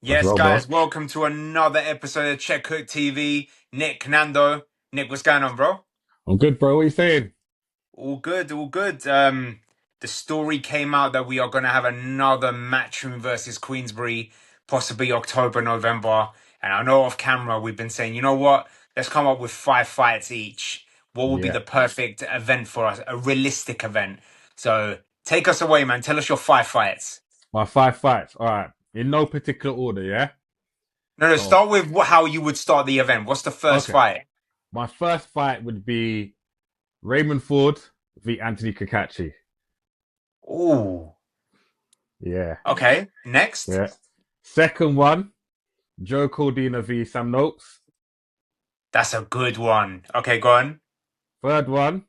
As Yes, well, bro. guys, welcome to another episode of Check Cook TV. Nick, Nando. Nick, what's going on, bro? I'm good, bro. What are you saying? All good, all good. The story came out that we are going to have another Matchroom versus Queensberry, possibly October, November. And I know off camera we've been saying, you know what? Let's come up with 5 fights each. What would be Yeah. the perfect event for us? A realistic event. So take us away, man. Tell us your 5 fights. My 5 fights. All right. In no particular order, yeah? No, no, So, start with how you would start the event. What's the first okay. fight? My first fight would be Raymond Ford v Anthony Kakachi. Ooh. Yeah. Okay. Next. Yeah. Second one, Joe Cordina v Sam Noakes. That's a good one. Okay, go on. Third one,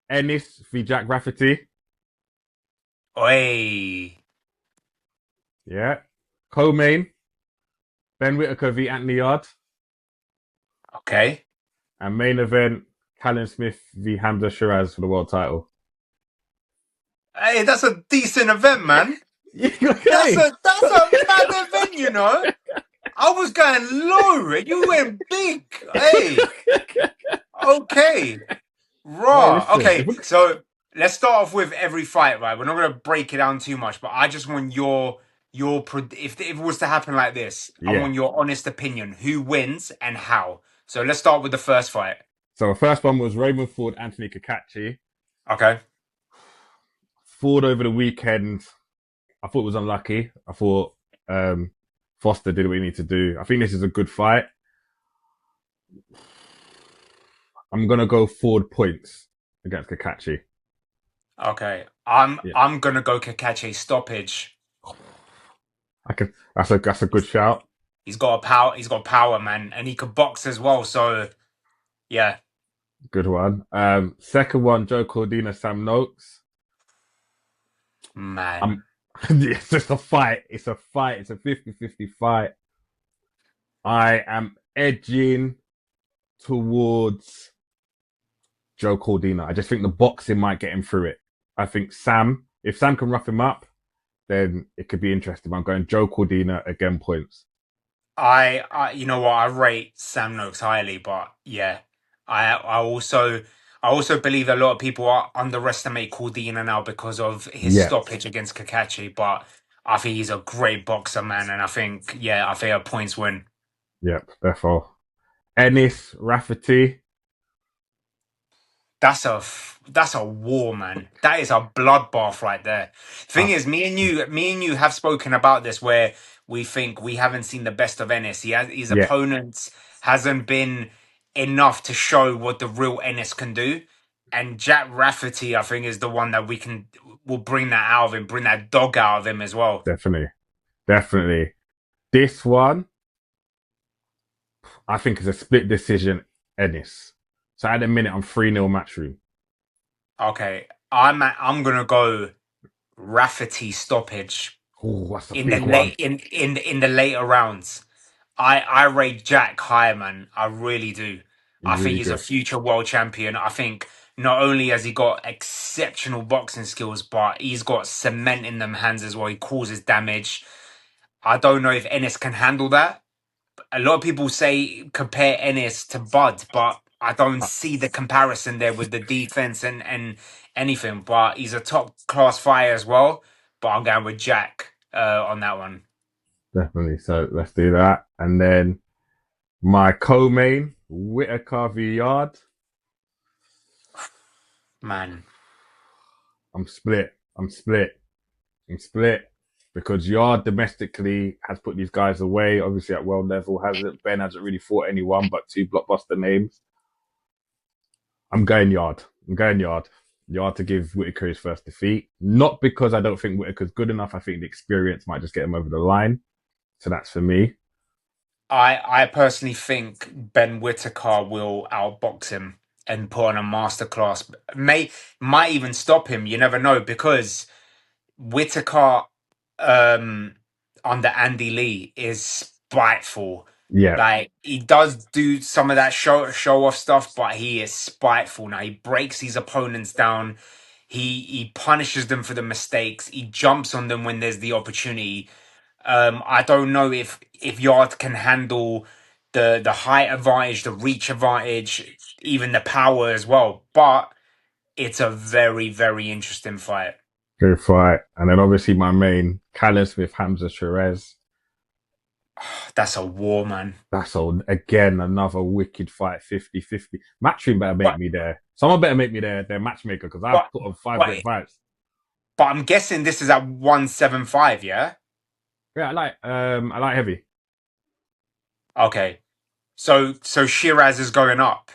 Ennis v Jack Rafferty. Oi. Yeah. Co-main, Ben Whitaker v Anthony Yard. Okay. And main event, Callum Smith v Hamza Shiraz for the world title. Hey, that's a decent event, man. That's Okay. a mad event, you know. I was going low. You went big. Hey. Okay. Hey, Raw. listen. Okay. So let's start off with every fight, right? We're not gonna break it down too much, but I just want if it was to happen like this, I Yeah. want your honest opinion. Who wins and how? So let's start with the first fight. So the first one was Raymond Ford, Anthony Kakachi. Okay. Ford over the weekend, I thought was unlucky. I thought Foster did what he needed to do. I think this is a good fight. I'm gonna go Ford points against Kakachi. Okay. Yeah, I'm gonna go Kakache stoppage. I can. That's a good shout. He's got power, man, and he could box as well. So yeah, Good one. Second one, Joe Cordina, Sam Noakes. man. I'm. It's just a fight. It's a fight. It's a 50-50 fight. I am edging towards Joe Cordina. I just think the boxing might get him through it. I think if Sam can rough him up, then it could be interesting. I'm going Joe Cordina again points. You know what? I rate Sam Noakes highly, but yeah, I also believe a lot of people are underestimate Cordina now because of his Yeah, stoppage against Kakachi. But I think he's a great boxer, man, and I think a points win. yep, therefore. Ennis, Rafferty. That's a war, man. That is a bloodbath right there. Thing Uh, is, me and you have spoken about this where we think we haven't seen the best of Ennis. His yeah, opponents hasn't been enough to show what the real Ennis can do. And Jack Rafferty, I think, is the one that will bring that out of him, bring that dog out of him as well. definitely. Definitely. This one, I think, is a split decision, Ennis. So at the minute, I'm 3-0 matchroom. Okay, I'm gonna go Rafferty stoppage Oh, that's a in the big one. late in the later rounds. I rate Jack high, man. I really do. I He's think really he's a good. future world champion. I think not only has he got exceptional boxing skills, but he's got cement in them hands as well. He causes damage. I don't know if Ennis can handle that. A lot of people say compare Ennis to Bud, but I don't Uh, see the comparison there with the defense and anything. But he's a top class fighter as well. But I'm going with Jack on that one. Definitely. So let's do that. And then my co-main, Whitaker v Yard. Man. I'm split. I'm split. I'm split because Yard domestically has put these guys away. Obviously, at world level, hasn't Ben hasn't really fought anyone but two blockbuster names. I'm going Yard. I'm going Yard. Yard to give Whitaker his first defeat. Not because I don't think Whitaker's good enough. I think the experience might just get him over the line. So that's for me. I personally think Ben Whitaker will outbox him and put on a masterclass. Might even stop him. You never know because Whitaker um under Andy Lee is spiteful. Yeah, Like he does do some of that show off stuff, but he is spiteful. Now he breaks his opponents down. He punishes them for the mistakes. He jumps on them when there's the opportunity. I don't know if Yard can handle the height advantage, the reach advantage, even the power as well. But it's a very, very interesting fight. Good fight. And then obviously my main, Callis with Hamza Shiraz. That's a war, man. That's all, again, another wicked fight, 50-50. Matchroom better make But me there. Someone better make me their matchmaker because I've but put on five but great fights. but I'm guessing this is at 175, yeah? Yeah, I like heavy. Okay. So Shiraz is going up.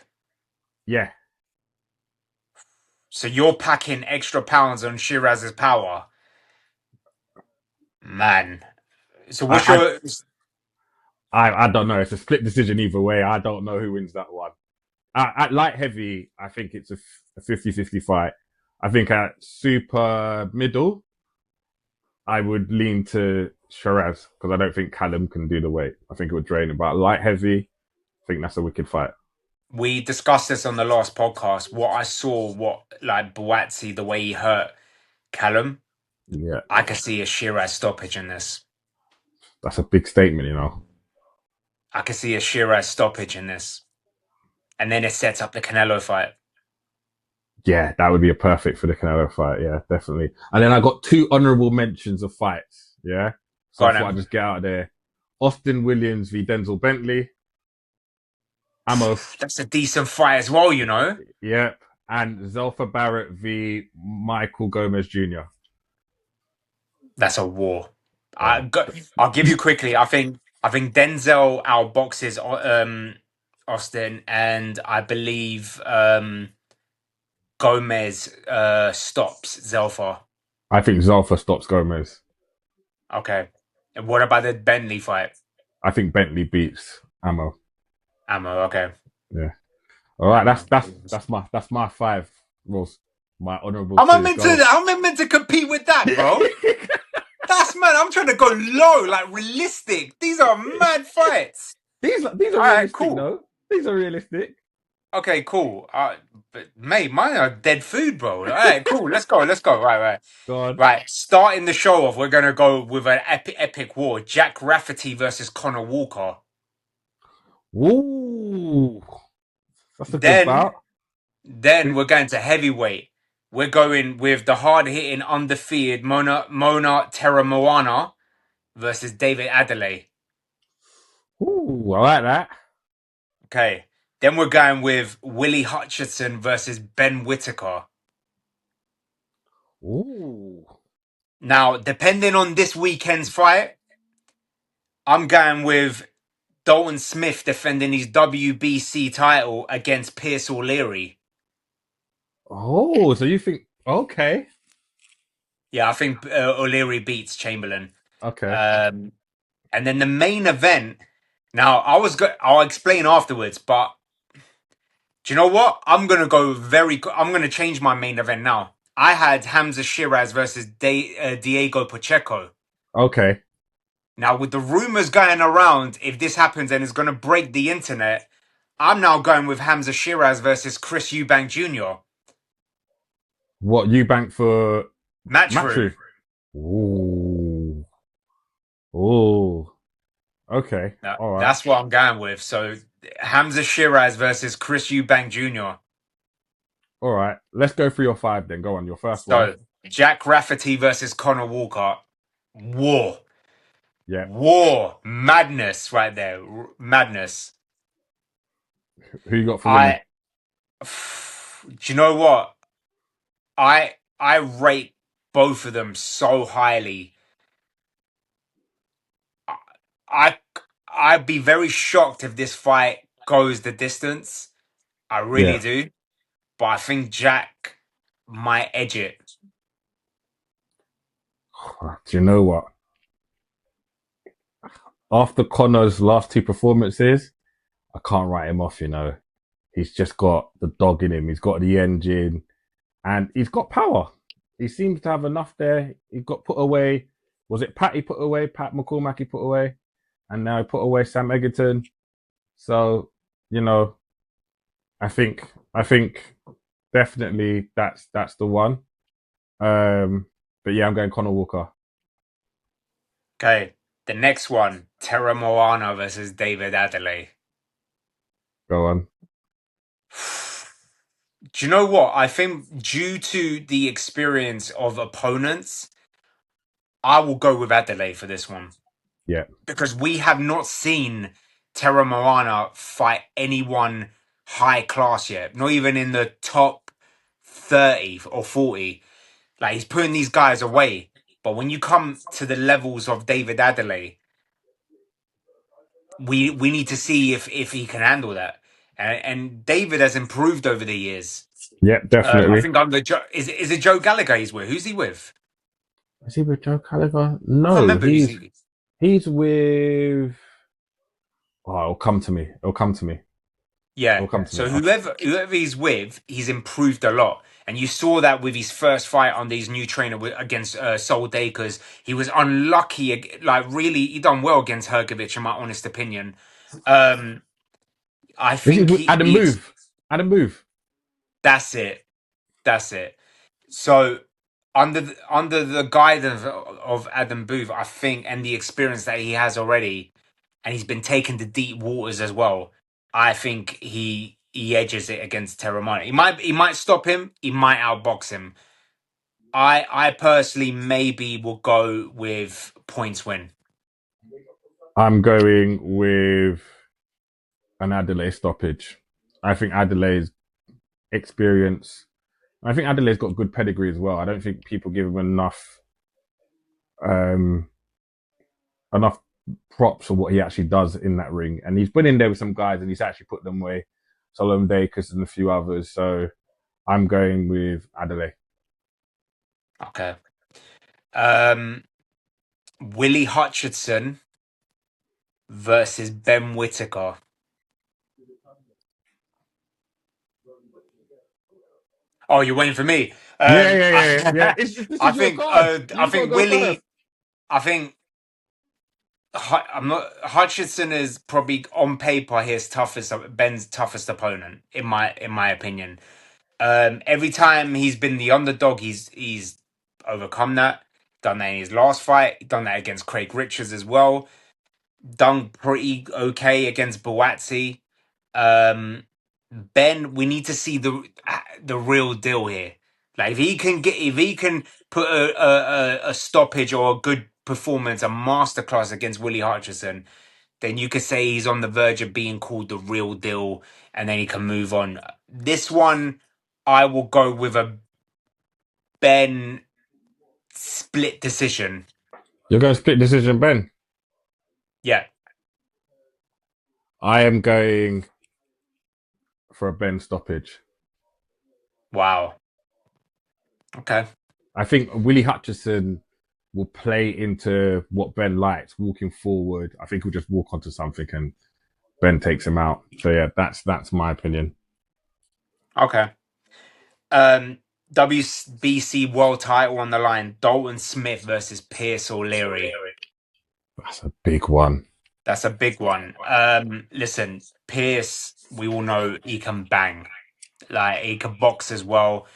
Yeah. So you're packing extra pounds on Shiraz's power. Man. So what's I, your I don't know. It's a split decision either way. I don't know who wins that one. At light heavy, I think it's a 50-50 fight. I think at super middle, I would lean to Shiraz because I don't think Callum can do the weight. I think it would drain him. But light heavy, I think that's a wicked fight. we discussed this on the last podcast. What I saw, what like Boatsi, the way he hurt Callum, Yeah, I could see a Shiraz stoppage in this. that's a big statement, you know. I could see a Shiraz stoppage in this. And then it sets up the Canelo fight. Yeah, that would be a perfect for the Canelo fight. Yeah, definitely. And then I got two honorable mentions of fights. Yeah. So I Got thought I'd him. just get out of there. Austin Williams v Denzel Bentley. Ammo. That's a decent fight as well, you know. Yep. And Zelfa Barrett v Michael Gomez Jr. That's a war. I Oh. go, I'll give you quickly. I think Denzel outboxes Austin, and I believe Gomez stops Zelfa. I think Zelfa stops Gomez. Okay. And what about the Bentley fight? I think Bentley beats Ammo. Ammo. Okay. Yeah. All right. Ammo. That's my five rules. My honorable Am I two. meant to? Go. Am I meant to compete with that, bro? That's man. I'm trying to go low, like realistic. These are mad fights. These are All right. realistic, Cool. no? These are realistic. Okay, cool. But mate, mine are dead food, bro. All right, cool. Let's go. Let's go. Right, right, Go on. right. Starting the show off, we're gonna go with an epic war: Jack Rafferty versus Connor Walker. Ooh, that's a good Then, bout. then we're going to heavyweight. We're going with the hard hitting, undefeated Mona Terramoana versus David Adelaide. Ooh, I like that. Okay. Then we're going with Willie Hutchinson versus Ben Whitaker. Ooh. Now, depending on this weekend's fight, I'm going with Dalton Smith defending his WBC title against Pierce O'Leary. Oh, so you think okay. Yeah, I think O'Leary beats Chamberlain. Okay. Um, and then the main event. Now, I'll explain afterwards, but do you know what? I'm gonna change my main event now. I had Hamza Shiraz versus Diego Pacheco. Okay. Now, with the rumors going around, if this happens and it's going to break the internet, I'm now going with Hamza Shiraz versus Chris Eubank Jr. What you bank for Matchroom. Matthew? Ooh. Ooh. Okay. Now, All right. that's what I'm going with. So, Hamza Shiraz versus Chris Eubank Jr. All right. Let's go through your five then. Go on. Your first one. So, Jack Rafferty versus Connor Walker. War. Yeah. War. Madness right there. Madness. Who you got for winning? I. Do you know what? I rate both of them so highly. I I'd be very shocked if this fight goes the distance. I really Yeah. do, but I think Jack might edge it. Do you know what? After Connor's last two performances, I can't write him off, you know. He's just got the dog in him. He's got the engine and he's got power. He seems to have enough there. He got put away. Was it Pat he put away? Pat McCormack he put away. And now he put away Sam Egerton. So, you know, I think definitely that's the one. But yeah, I'm going Connor Walker. Okay. The next one, Terra Moana versus David Adelaide. Go on. Do you know what? I think due to the experience of opponents, I will go with Adelaide for this one. Yeah. Because we have not seen Terra Moana fight anyone high class yet. Not even in the top 30 or 40. Like, he's putting these guys away. But when you come to the levels of David Adelaide, we need to see if he can handle that. And David has improved over the years. Yeah, I definitely. think I'm the is it Joe Gallagher he's with? Who's he with? Is he with Joe Gallagher? I can't No, remember. he's with. Oh, it'll come to me. It'll come to me. Yeah. It'll come to me. So whoever he's with, he's improved a lot, and you saw that with his first fight on his new trainer against Sol Dakers. He was unlucky. Like, really, he done well against Hergovich, in my honest opinion. Um, I Is he think with he Adam the ex- Move? Adam Move. that's it. That's it. So under the guidance of Adam Booth, I think, and the experience that he has already, and he's been taken to deep waters as well. I think he edges it against Terramana. He might stop him. He might outbox him. I personally maybe will go with points win. I'm going with an Adelaide stoppage. I think Adelaide's experience. I think Adelaide's got good pedigree as well. I don't think people give him um, enough props for what he actually does in that ring. And he's been in there with some guys and he's actually put them away. Solomon Dacus and a few others. So I'm going with Adelaide. Okay. Um, Willie Hutchinson versus Ben Whitaker. Oh, you're waiting for me. Yeah, yeah, yeah, yeah. This I is your think card. I You gotta think go first. Willie. I think I'm not. Hutchinson is probably on paper his toughest, Ben's toughest opponent in my opinion. Every time he's been the underdog, he's overcome that. Done that in his last fight. Done that against Craig Richards as well. Done pretty okay against Buatsi. Um, Ben, we need to see the real deal here. Like, if he can put a stoppage or a good performance, a masterclass against Willie Hutchinson, then you could say he's on the verge of being called the real deal, and then he can move on. This one, I will go with a Ben split decision. You're going to split decision, Ben. Yeah. I am going for a Ben stoppage. Wow. Okay. I think Willie Hutchison will play into what Ben likes, walking forward. I think he'll just walk onto something and Ben takes him out. So yeah, that's my opinion. Okay. WBC world title on the line. Dalton Smith versus Pierce O'Leary. That's a big one. That's a big one. Listen, Pierce, we all know he can bang. Like, he can box as well.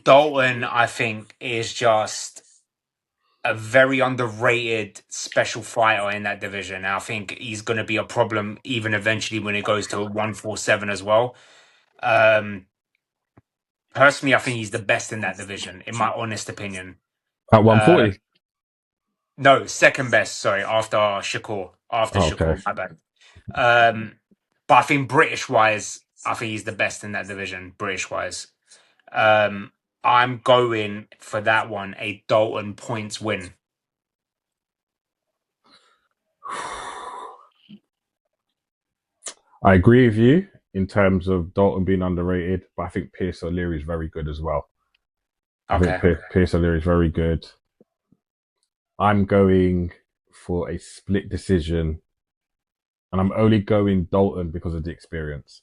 Dalton, I think, is just a very underrated special fighter in that division. And I think he's going to be a problem even eventually when it goes to 147 as well. Um, Personally, I think he's the best in that division, in my honest opinion. At Uh, 140. no, second best. Sorry, after Shakur. After Oh, okay. Shakur, my bad. Um, but I think British wise, I think he's the best in that division. British wise, um, I'm going for that one. A Dalton points win. I agree with you in terms of Dalton being underrated, but I think Pierce O'Leary is very good as well. I think Okay. Pierce O'Leary is very good. I'm going for a split decision, and I'm only going Dalton because of the experience.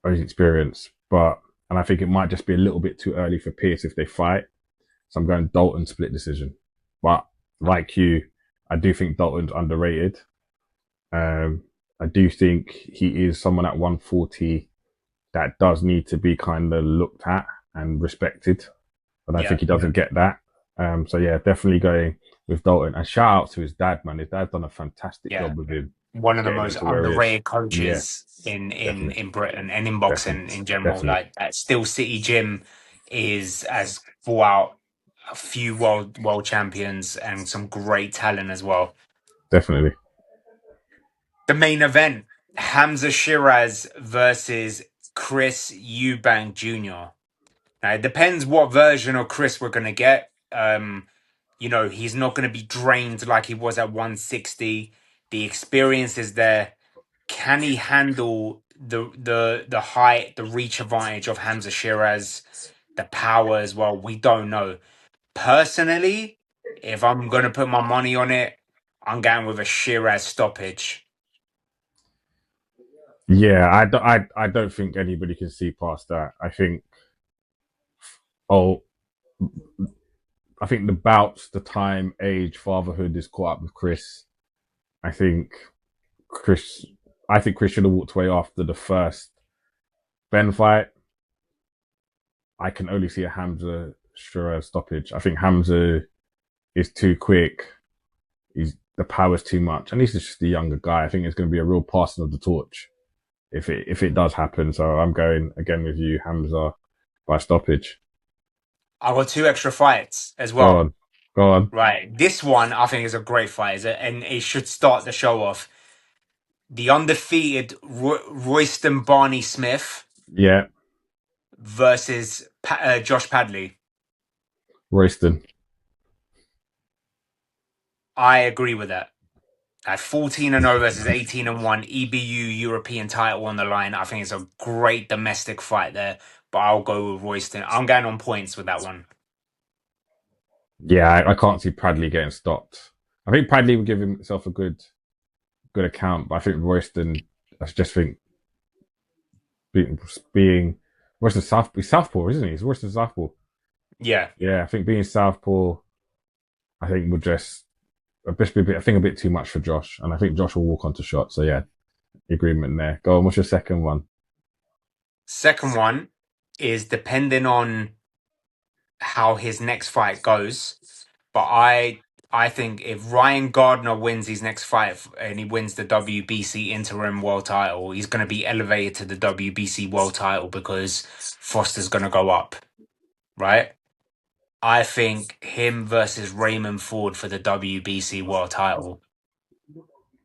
Or his experience, but and I think it might just be a little bit too early for Pierce if they fight. So I'm going Dalton split decision. But like you, I do think Dalton's underrated. I do think he is someone at 140 that does need to be kind of looked at and respected. But I Yeah. think he doesn't get that. So yeah, definitely going with Dalton. And shout out to his dad, man. His dad's done a fantastic Yeah, job with him one of the getting most him to where he is. underrated Yeah, coaches definitely, in Britain and in boxing definitely, in general. definitely, Like at Steel City Gym is has brought out a few world champions and some great talent as well. definitely. The main event: Hamza Shiraz versus Chris Eubank Jr. Now it depends what version of Chris we're gonna get. He's not gonna be drained like he was at 160. The experience is there. Can he handle the height, the reach advantage of Hamza Shiraz, the power as well? We don't know. Personally, if I'm gonna put my money on it, I'm going with a Shiraz stoppage. Yeah, I don't think anybody can see past that. Oh, I think the bouts, the time, age, fatherhood is caught up with Chris. I think Chris, I think Chris should have walked away after the first Ben fight. I can only see a Hamza Shiraz stoppage. I think Hamza is too quick. The power's too much, and he's just a younger guy. I think it's going to be a real passing of the torch if it does happen. So I'm going again with you, Hamza, by stoppage. I got two extra fights as Go well. on, go on. Right. This one I think is a great fight, and it should start the show off. The undefeated Royston Barney Smith Yeah, versus Josh Padley. Royston. I agree with that. At 14-0 versus 18-1, EBU European title on the line. I think it's a great domestic fight there, but I'll go with Royston. I'm going on points with that one. Yeah, I can't see Padley getting stopped. I think Padley would give himself a good account, but I think Royston. I just think being Royston Southpaw, isn't he? He's Royston Southpaw. Yeah. Yeah, I think being Southpaw, I think would just be a bit too much for Josh, and I think Josh will walk onto shots. So yeah, agreement there. Go on. What's your second one? Second one is depending on how his next fight goes, but I think if Ryan Gardner wins his next fight and he wins the WBC interim world title, he's going to be elevated to the WBC world title because Foster's going to go up, right? I think him versus Raymond Ford for the WBC world title.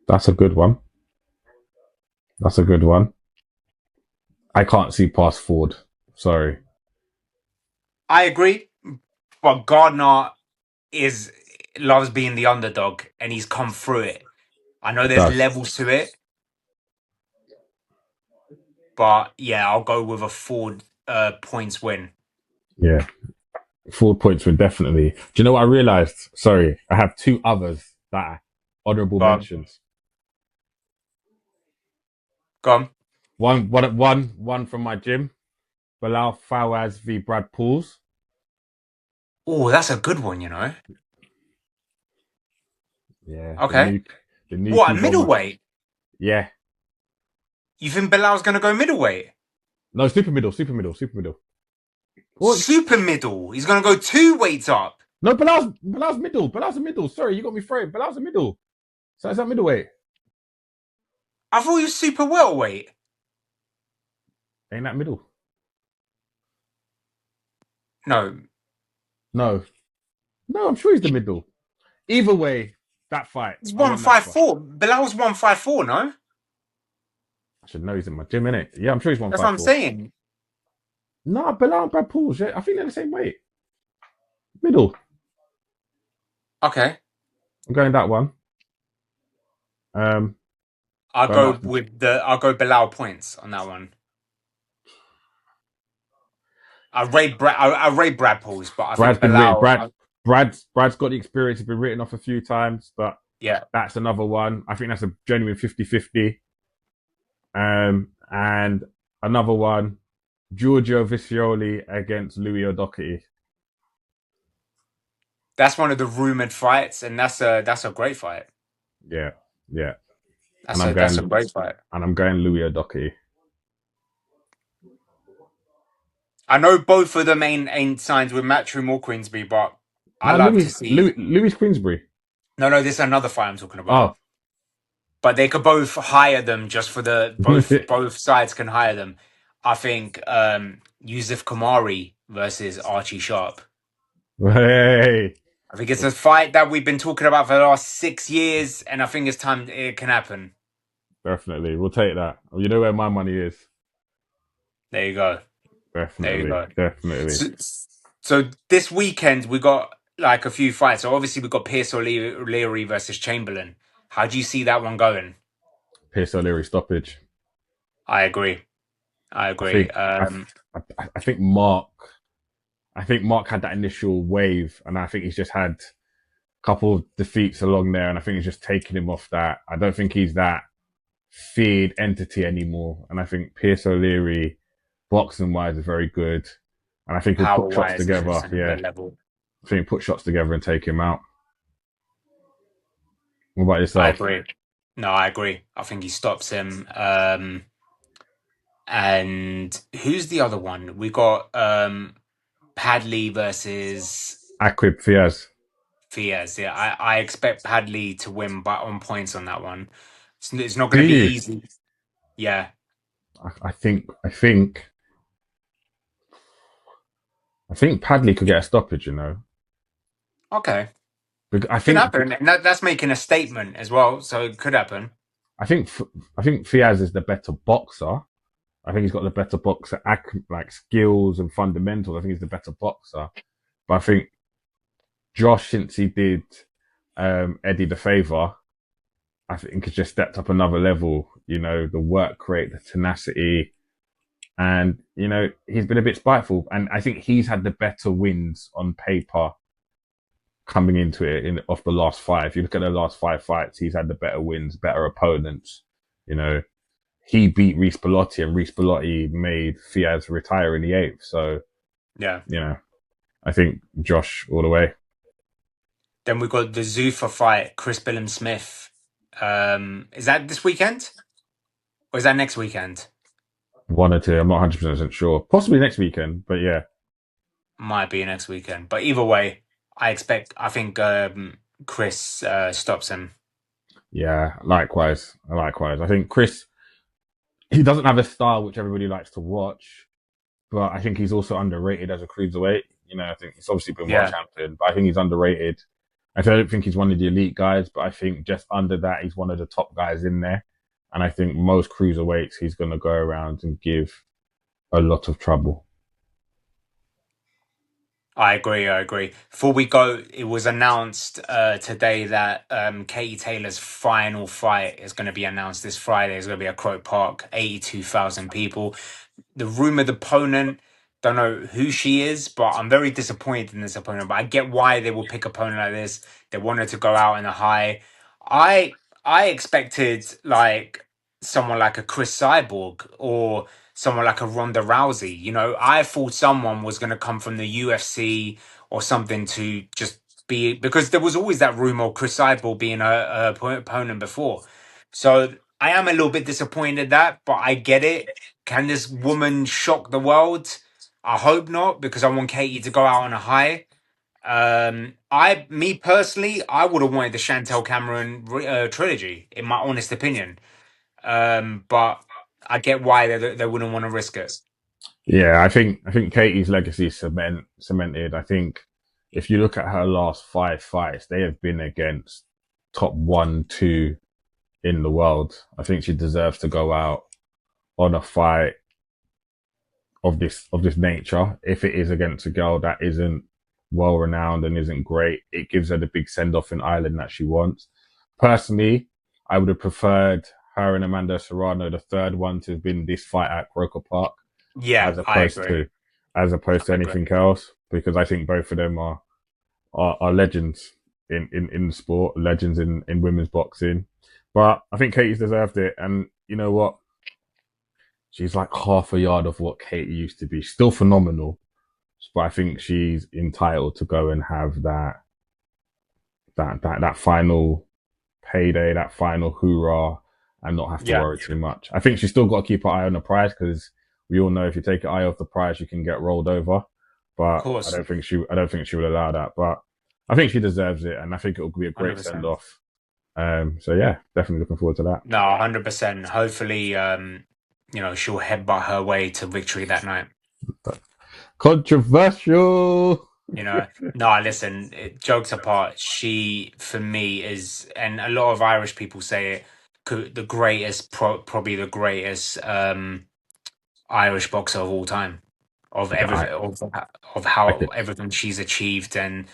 That's a good one. That's a good one. I can't see past Ford. Sorry. I agree, but Gardner is loves being the underdog and he's come through it. I know there's Does. levels to it, but yeah, I'll go with a Ford points win. Yeah. 4 points were definitely. Do you know what I realized? Sorry, I have two others that are honorable Go on. mentions. Go on. One from my gym. Bilal Fawaz v Brad Pauls. Oh, that's a good one, you know. Yeah, Okay. the new What, kid on my. middleweight? Yeah. You think Bilal's going to go middleweight? No, super middle. What? Super middle. He's going to go two weights up. No, Bilal's middle. Bilal's a middle. Sorry, you got me framed. Bilal's a middle. So is that middleweight? I thought he was super welterweight. Ain't that middle? No. No, no, I'm sure he's the middle. Either way, that fight. He's I want that fight. 154. Bilal's 154, no? I should know he's in my gym, innit? Yeah, I'm sure he's one That's what five I'm four. saying. Nah, Bilal and Brad Pauls. Yeah, I think they're the same weight. Middle. Okay. I'm going that one. Going after I'll go Bilal points on that one. I rate Brad Pauls, but I Brad's think been written. Bilal. Brad's got the experience. He's been written off a few times, but Yeah. that's another one. I think that's a genuine 50-50. And another one, Giorgio Vicioli against Louis O'Doherty. That's one of the rumored fights, and that's a great fight. Yeah, yeah. And That's a great fight. I'm going Louis O'Doherty. I know both of them ain't signed with Matchroom or Queensberry, but I Now love to see. Louis Queensberry. No, no, this is another fight I'm talking about. Oh, But they could both hire them just for the both sides can hire them. I think Yusuf Kamari versus Archie Sharp. hey, I think it's a fight that we've been talking about for the last 6 years, and I think it's time it can happen. definitely, we'll take that. You know where my money is. There you go. There you Definitely, go. definitely. So, so this weekend we got like a few fights. So obviously we got Pierce O'Leary versus Chamberlain. How do you see that one going? Pierce O'Leary stoppage. I agree. I I agree. think I think Mark. I think Mark had that initial wave, and I think he's just had a couple of defeats along there, and I think he's just taken him off that. I don't think he's that feared entity anymore, and I think Pierce O'Leary, boxing wise, is very good, and I think he'll Power put shots wise is together. just Yeah, another level. I think he'll put shots together and take him out. What about I yourself? agree. No, I agree. I think he stops him. And who's the other one? We got Padley versus Aqib Fiaz. Fiaz. Yeah, I expect Padley to win, but on points on that one. It's not Do going to be you? easy. Yeah. I think Padley could get a stoppage. You know, Okay. I Could think happen. And that's making a statement as well, so it could happen. I think I think Fiaz is the better boxer. I think he's got the better boxer like skills and fundamentals. I think he's the better boxer. But I think Josh, since he did Eddie the favor, I think has just stepped up another level. You know, the work rate, the tenacity, and you know he's been a bit spiteful. And I think he's had the better wins on paper coming into it in of the last five. If you look at the last five fights, he's had the better wins, better opponents. You know, he beat Reese Bellotti, and Reese Bellotti made Fiaz retire in the eighth. So, Yeah. you know, I think Josh all the way. Then we got the Zuffa fight, Chris Billum Smith. Is that this weekend? Or is that next weekend? One or two. I'm not 100% sure. Possibly next weekend, but yeah. Might be next weekend. But either way, I think Chris stops him. Yeah, likewise. Likewise. I think Chris, he doesn't have a style which everybody likes to watch, but I think he's also underrated as a cruiserweight. You know, I think he's obviously been world Yeah. champion, but I think he's underrated. I don't think he's one of the elite guys, but I think just under that, he's one of the top guys in there. And I think most cruiserweights, he's going to go around and give a lot of trouble. I agree. I agree. Before we go, it was announced today that Katie Taylor's final fight is going to be announced this Friday. It's going to be at Croke Park, 82,000 people. The rumored opponent, don't know who she is, but I'm very disappointed in this opponent. But I get why they will pick an opponent like this. They wanted to go out in a high. I expected like someone like a Chris Cyborg or someone like a Ronda Rousey. You know, I thought someone was going to come from the UFC or something to just be, because there was always that rumor of Chris Cyborg being a opponent before. So I am a little bit disappointed at that, but I get it. Can this woman shock the world? I hope not, because I want Katie to go out on a high. Me personally, I would have wanted the Chantel Cameron trilogy, in my honest opinion. But I get why they wouldn't want to risk it. Yeah, I think Katie's legacy is cemented. I think if you look at her last five fights, they have been against top one, two in the world. I think she deserves to go out on a fight of this nature. If it is against a girl that isn't well renowned and isn't great, it gives her the big send off in Ireland that she wants. Personally, I would have preferred her and Amanda Serrano, the third one, to have been this fight at Croke Park, Yeah, as I opposed agree. to as opposed to I agree. anything else, because I think both of them are legends in the sport, legends in women's boxing. But I think Katie's deserved it, and you know what? She's like half a yard of what Katie used to be. Still phenomenal, but I think she's entitled to go and have that final payday, that final hoorah, and not have to Yeah, worry too much. I think she's still got to keep her eye on the prize, because we all know if you take your eye off the prize, you can get rolled over. of But course. I don't think she will allow that. But I think she deserves it, and I think it'll be a great send 100%. off. So yeah, definitely looking forward to that. No, 100%. Hopefully, she'll headbutt her way to victory that night. Controversial. No, listen, jokes apart, she, for me, is, and a lot of Irish people say it, the greatest, probably the greatest Irish boxer of all time, of Yeah, everything, of I how think everything she's achieved, and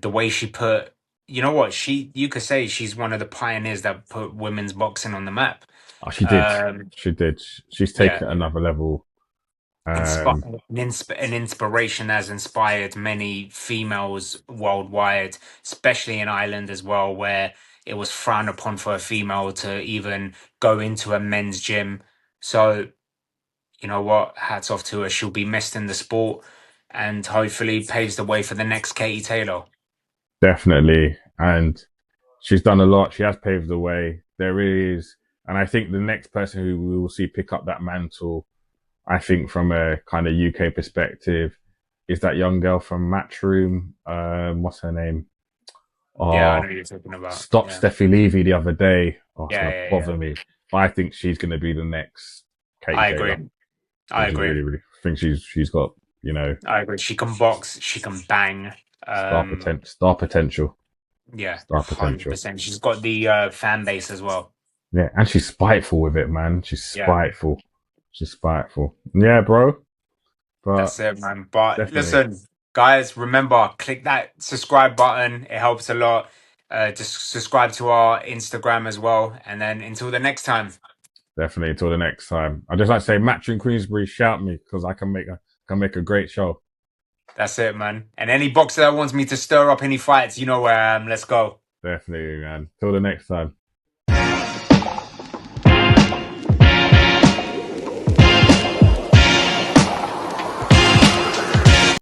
the way she put, you know what, you could say she's one of the pioneers that put women's boxing on the map. she did. Um, She did. She's yeah, taken it another level. inspi- Um, an inspiration has inspired many females worldwide, especially in Ireland as well, where it was frowned upon for a female to even go into a men's gym. So, you know what? Hats off to her. She'll be missed in the sport and hopefully paves the way for the next Katie Taylor. Definitely. And she's done a lot. She has paved the way. There is, and I think the next person who we will see pick up that mantle, I think from a kind of UK perspective, is that young girl from Matchroom. What's her name? Yeah, I Oh, know you're talking about. stopped Yeah. Steffi Levy the other day. Oh, it's Yeah, gonna yeah, yeah. bother me. But I think she's gonna be the next Katie I Taylor. agree. I I think she's agree. really, really. I think she's got I agree. She can box, she can bang. star potential, Yeah, star potential. 100%. She's got the fan base as well. Yeah, and she's spiteful with it, man. She's Yeah, spiteful. She's spiteful. Yeah, bro. But that's it, man. But definitely, listen, guys, remember, click that subscribe button. It helps a lot. Just subscribe to our Instagram as well. And then until the next time, definitely. Until the next time. I just like to say, Match in Queensberry, shout me because I can make a great show. that's it, man. And any boxer that wants me to stir up any fights, you know where I am. Let's go. Definitely, man. Till the next time.